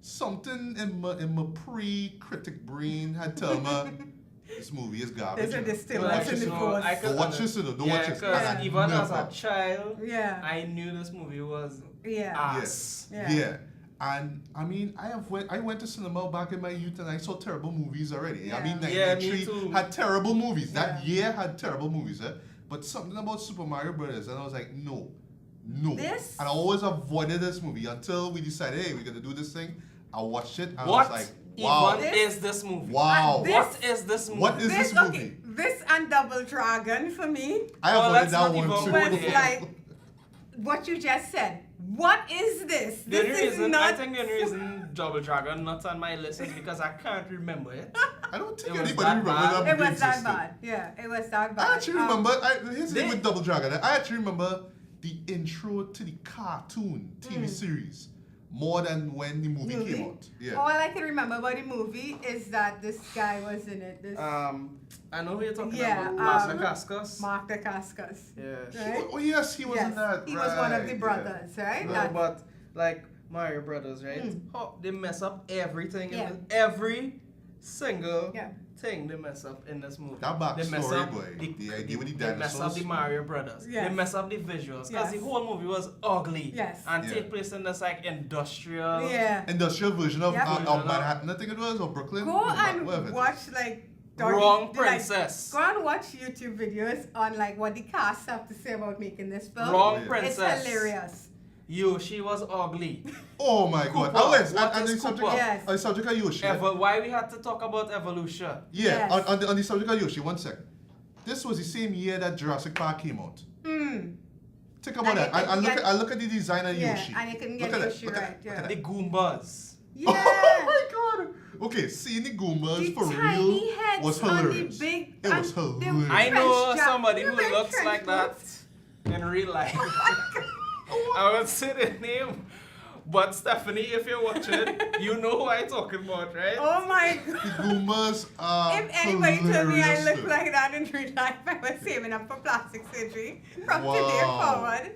something in my pre-critic brain had told me this movie is garbage. There's a you know. distillers in the force. Don't watch this, you know. Don't watch this. Because And I even as a never- child, Yeah. I knew this movie was Yeah. ass. Yeah. And I mean, I went to cinema back in my youth and I saw terrible movies already. I mean, Yeah, me 93 too. had terrible movies. That year had terrible movies. But something about Super Mario Brothers, and I was like, no. This? And I always avoided this movie until we decided, hey, we're gonna do this thing. I watched it and What I was like, wow. even is this movie? Wow. What is this movie? What is this movie? Okay, this and Double Dragon for me. I avoided let's that not one even too. go Was there. like what you just said. What is this? The only This is reason, not. I think the only reason Double Dragon not on my list is because I can't remember it. I don't think It was anybody that remember bad. that It movie was that existed. bad. Yeah, it was that bad. I actually remember, here's the thing they- with Double Dragon. I actually remember the intro to the cartoon TV series more than when the movie came out. Yeah. All I can remember about the movie is that this guy was in it. This I know who you're talking Yeah, about. Master um, Cascas. Mark Dacascos. Yeah. Right? Oh yes, he was in that. He was one of the right, brothers, right? No, That- but like Mario Brothers, right? Oh, they mess up everything. Yeah. Every single Yeah. thing they mess up in this movie. That They mess backstory, up boy. The idea with the They mess up dinosaurs. the Mario Brothers. Yes. They mess up the visuals because Yes. the whole movie was ugly. Yes. And Yeah. take place in this like industrial. Yeah. Industrial version of, Yep. of Manhattan, I think it was, or Brooklyn. Go whatever it is. and watch like Wrong like, princess. go and watch YouTube videos on like what the cast have to say about making this film. Wrong Yeah. princess. It's hilarious. Yo, she was ugly. Oh my god. Cooper. Unless, What and is the subject, Cooper? Yes. on the subject of Yoshi. Why we had to talk about evolution? Yeah, Yes. on the subject of Yoshi, one second. This was the same year that Jurassic Park came out. Think about And that. it can get- I look at the design of Yeah, Yoshi. and you can Look get at that, Yoshi look at right. that, look Yeah. at The Goombas. Yeah. Oh my god. Okay, seeing the Goombas The for tiny real heads was on the hilarious. big- It was and the hilarious. I know Trench jack- somebody who you wear looks trench like that coats? in real life. I would say the name, but Stephanie, if you're watching, you know who I'm talking about, right? Oh my The god. Goombas are If anybody told me I hilarious, look though. like that in real life, I was saving up for plastic surgery from today Wow. forward.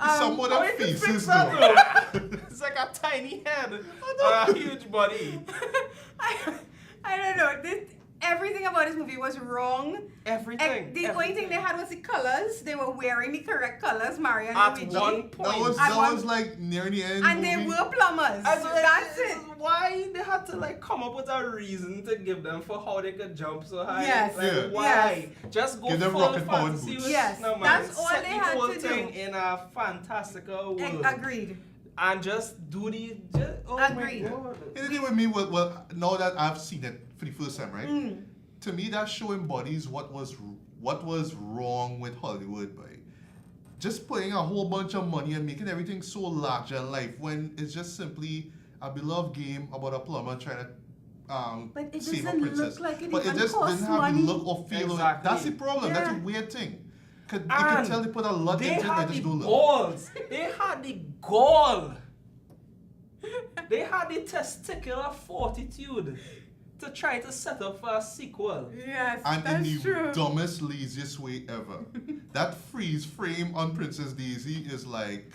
Some of how them you can fix faces that, though. though? It's like a tiny head, a huge body. I don't know. Everything about this movie was wrong. Everything. The only thing they had was the colors. They were wearing the correct colors, Mario and At Luigi. one point. That was like near the end. And they movie. were plumbers. That's it. Why they had to like come up with a reason to give them for how they could jump so high? Yes. Like, Yeah. why? Just go Give them full rocket powered fantasy boots. with Yes, no, man. that's all Set they the had whole to do. thing in a fantastical world. Agreed. And just do the. Oh Agreed. My God. Anything with me, well, now that I've seen it for the first time, right? To me, that show embodies what was wrong with Hollywood, by just putting a whole bunch of money and making everything so larger in life when it's just simply a beloved game about a plumber trying to But it save a doesn't princess. look like it But even it just costs didn't have money. the look or feel of it. Exactly. That's the problem. That's a Yeah. weird thing. You can And tell they put a lot They into it had and the just don't look. balls. They had the gall. They had the testicular fortitude to try to set up for a sequel. Yes, And in that's the true. dumbest, laziest way ever. That freeze frame on Princess Daisy is like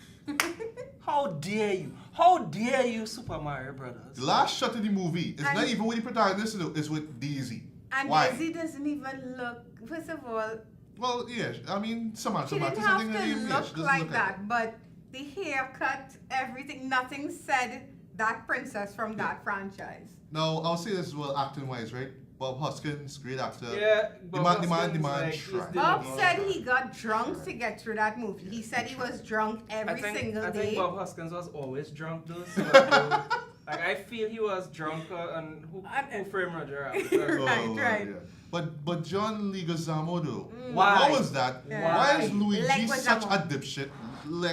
How dare you? How dare you, Super Mario Brothers? the last shot of the movie. It's not And- even with the protagonist, it's with Daisy. And Why? Daisy doesn't even look. First of all, Well, yeah, I mean, Samantha she didn't Mathis, I have think her to name, yeah, she look doesn't like look that. But the haircut, everything, nothing said that princess from that franchise. Now, I'll say this as well, acting wise, right? Bob Hoskins, great actor. Yeah, the Bob man Hoskins, like, he's tried. the- Bob said he got drunk to get through that movie. He said he was drunk every I single think day. Bob Hoskins was always drunk though. So Like, I feel he was drunk and who framed Roger Rabbit. Right. Yeah. But John Leguizamo though. Why? What was that? Yeah. Why is Luigi Leguizamo. such a dipshit?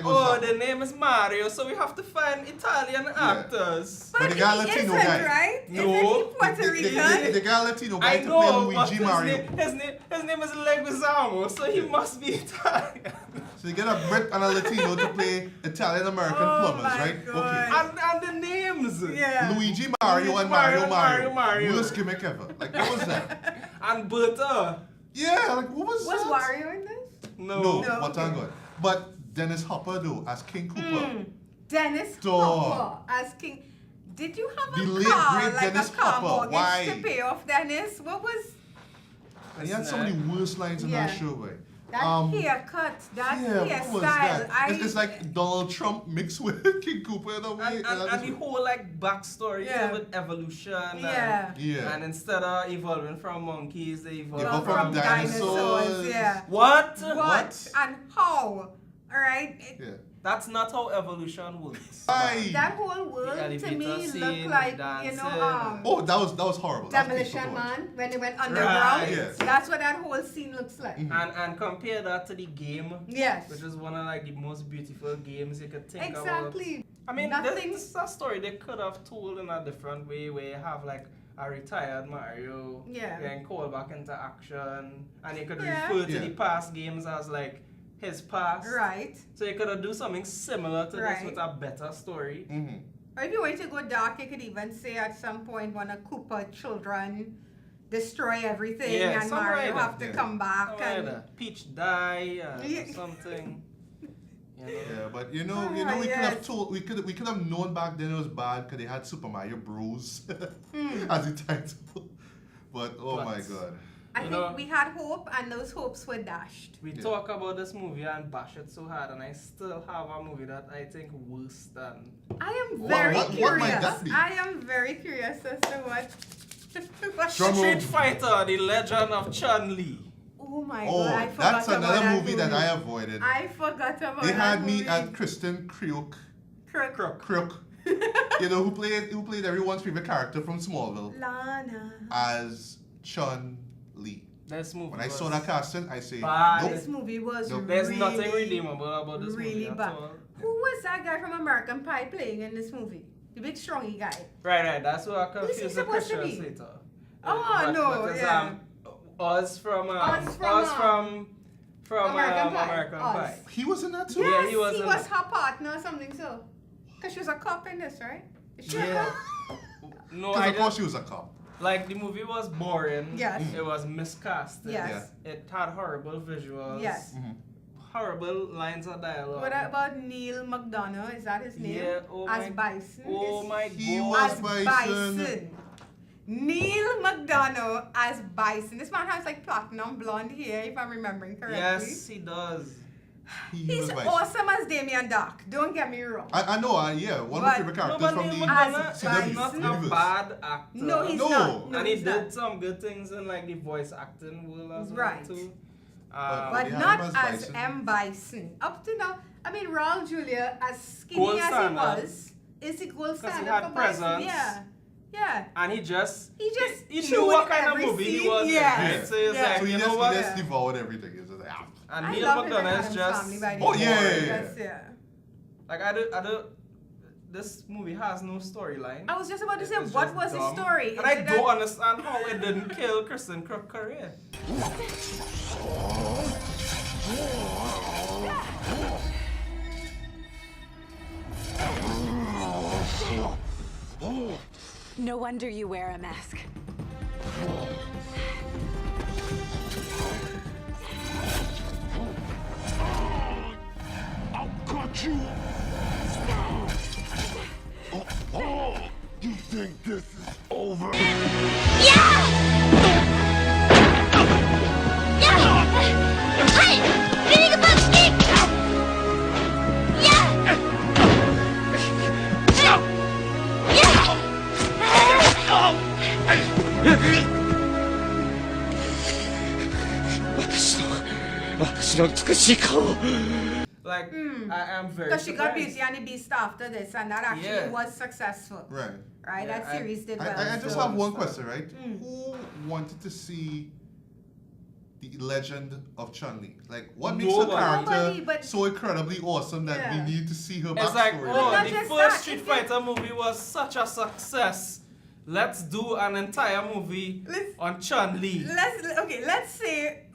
Oh, the name is Mario, so we have to find Italian actors. But the guy Latino isn't, guy. right? No. Isn't he Puerto Rican? The guy Latino guy I to know, play but Luigi Mario. his name is Leguizamo, so he must be Italian. So you get a Brit and a Latino to play Italian American plumbers, right? God. Okay. And the names. Yeah. Luigi Mario and Mario. Mario. Worst gimmick ever. Like, what was that? And Berta. Yeah, like, what was that? Was Wario in this? No. What okay. God. But Dennis Hopper, though, as King Cooper. Dennis Hopper as King. Did you have The a late, car, great like Dennis a car Hopper. mortgage Why? to pay off Dennis? What was And he had some of the worst lines in that show, right? that haircut, that what was hairstyle? that? It's like Donald Trump mixed with King Cooper in a way. And the whole like backstory with evolution. And instead of evolving from monkeys, they evolved from dinosaurs. Yeah. What? And how? Alright? That's not how evolution works. That whole world to me looked like, oh, that was horrible. Demolition Man, when they went underground. Yes. That's what that whole scene looks like. And compare that to the game. Yes. Which is one of like the most beautiful games you could think about. Exactly. I mean, this is a story they could have told in a different way, where you have like a retired Mario getting called back into action, and you could refer to the past games as like his past. Right. So you could have do something similar to this with a better story. Or if you want to go dark, you could even say at some point one of Koopa children destroy everything and Mario have to come back. And Peach die or something. Yeah, but we could have told, we could have known back then it was bad because they had Super Mario Bros. as the title. But my God. I think we had hope and those hopes were dashed. We talk about this movie and bash it so hard, and I still have a movie that I think worse than. I am very curious. What might that be? I am very curious as to what. Street Fighter: The Legend of Chun-Li. Oh my God! I forgot that's about another that movie that I avoided. I forgot about They that had movie. me at Kristen Crook. Crook. Who played everyone's favorite character from Smallville. Lana. As Chun-Li. This movie when I saw that casting, I say, bad. This movie was There's nothing redeemable about this really movie bad. at all. Who was that guy from American Pie playing in this movie? The big strongy guy. Right. That's what I Who is he confused the supposed to Christian be? Slater. Oh, no, Oz from American Pie. He was in that too? Yes, he was her partner or something so. Because she was a cop in this, right? Is she a cop? No, of course she was a cop. Like, the movie was boring. Yes. It was miscast. Yes. It had horrible visuals. Yes. Horrible lines of dialogue. What about Neil McDonough? Is that his name? Yeah. As Bison? Oh my God. He was as Bison. Neil McDonough as Bison. This man has like platinum blonde hair, if I'm remembering correctly. Yes, he does. He's awesome as Damien Dark. Don't get me wrong. I know, one of my favorite characters from the CW universe. Not a bad actor. No, he's not. No, and he he's did not. some good things in like the voice acting world as well too. But not as M. Bison. Up to now, I mean, Raul Julia, as skinny Gold as standard. he was, is he gold standard he had for presence. Bison? Yeah. And he knew chewed what kind of every movie he scene. was in. Yes. Right? So he was like, So he you just, know what? he just devoured everything. He was just like, And I Neil love him in McDonough is Addams just. Family, by the Oh, way. yeah. Like, I don't. This movie has no storyline. I was just about to say, It's what just was dumb. his story? And I don't understand how it didn't kill Kristen Crook's career. No wonder you wear a mask. I'll cut you! Oh, you think this is over? Like, I am very Because she got surprised. Beauty and the Beast after this, and that actually was successful. Right. Right, Yeah, that series did well. I just have one question, right? Who wanted to see the legend of Chun-Li? Like, what makes her character so incredibly awesome that we need to see her It's backstory? like, right? the first Street Fighter movie was such a success. Let's do an entire movie on Chun-Li. Let's say,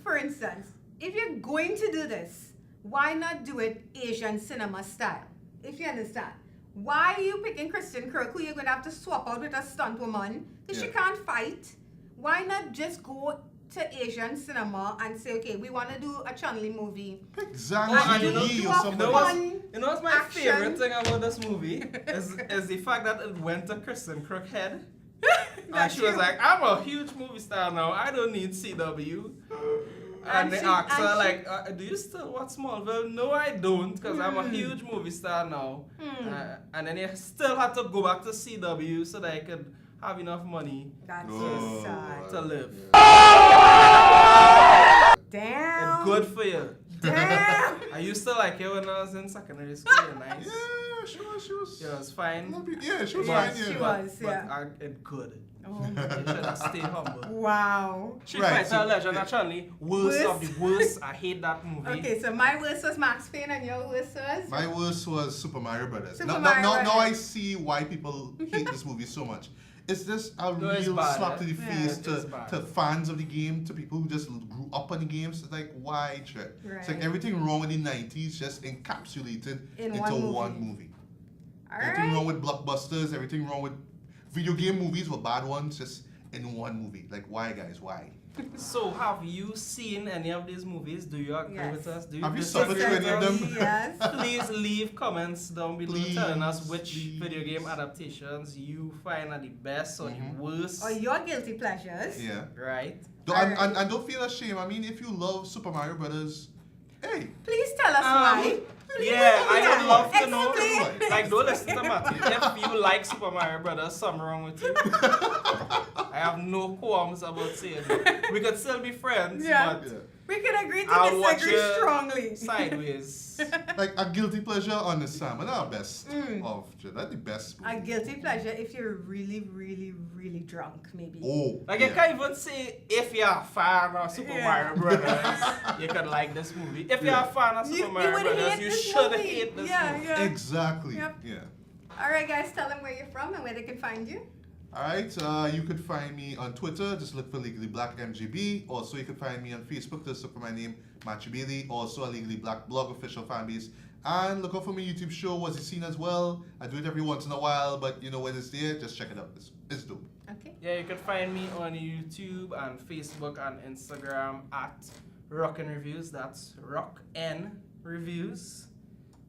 for instance, if you're going to do this, why not do it Asian cinema style? If you understand. Why are you picking Kristen Kirk, who you're going to have to swap out with a stunt woman? Because she can't fight. Why not just go to Asian cinema and say, okay, we want to do a Chun-Li movie. Exactly. You know what's my favorite thing about this movie? is the fact that it went to Kristen Kirk head. And she was like, I'm a huge movie star now. I don't need CW. And they asked her, like, do you still watch Smallville? No, I don't, because I'm a huge movie star now. And then they still had to go back to CW so that I could have enough money to live. Damn. It's good for you. Damn. I used to like it when I was in secondary school. Nice. Yeah, she was. Yeah, it was fine. Yeah, she was fine. Yeah. She was, yeah. But it's good. Oh. You should have stayed humble. Wow. Street Fighter Legend, actually, worst of the worst. I hate that movie. Okay, so my worst was Max Payne and your worst was? My worst was Super Mario Brothers. Super Now Mario I see why people hate this movie so much. It's just a real slap to the face to fans of the game, to people who just grew up on the games. It's like, why, Chet? It's like everything wrong with the 90s just encapsulated into one movie. Everything wrong with blockbusters, everything wrong with video game movies were bad ones, just in one movie. Like, why, guys? Why? So, have you seen any of these movies? Do you agree with us? Do you have you suffered through any of them? Yes. Please leave comments down below telling us which video game adaptations you find are the best or the worst. Or your guilty pleasures. Yeah. Right. And don't feel ashamed. I mean, if you love Super Mario Brothers, hey. Please tell us why. Yeah, I would love to know. Like, don't listen to Matthew. If you like Super Mario Brothers, something wrong with you. I have no qualms about saying it. We could still be friends, but we can agree to I'll disagree watch strongly. Sideways. Like a guilty pleasure on the Sam, not best of that's the best movie. A guilty pleasure if you're really, really, really drunk, maybe. Oh. Like, you can't even say if you're a fan of Super Mario Brothers, you could like this movie. If you're a fan of Super Mario Brothers, you should hate this movie. Yeah. Exactly. Yep. Yeah. All right, guys, tell them where you're from and where they can find you. Alright, you could find me on Twitter, just look for Legally Black MGB. Also, you can find me on Facebook, just look for my name, Matthew Bailey. Also, a Legally Black blog official fan base. And look out for my YouTube show, Was It Seen as well. I do it every once in a while, but you know when it's there, just check it out. It's dope. Okay. Yeah, you can find me on YouTube and Facebook and Instagram at RockNReviews. That's RockNReviews.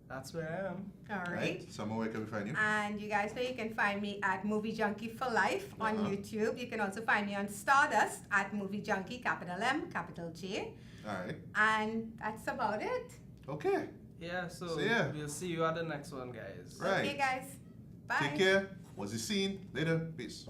That's where I am. All right. Somewhere where can we find you? And you guys know you can find me at MovieJunkieForLife on YouTube. You can also find me on Stardust at MovieJunkie, capital M, capital J. All right. And that's about it. Okay. Yeah, so yeah. We'll see you at the next one, guys. Okay, guys. Bye. Take care. Was It Seen? Later. Peace.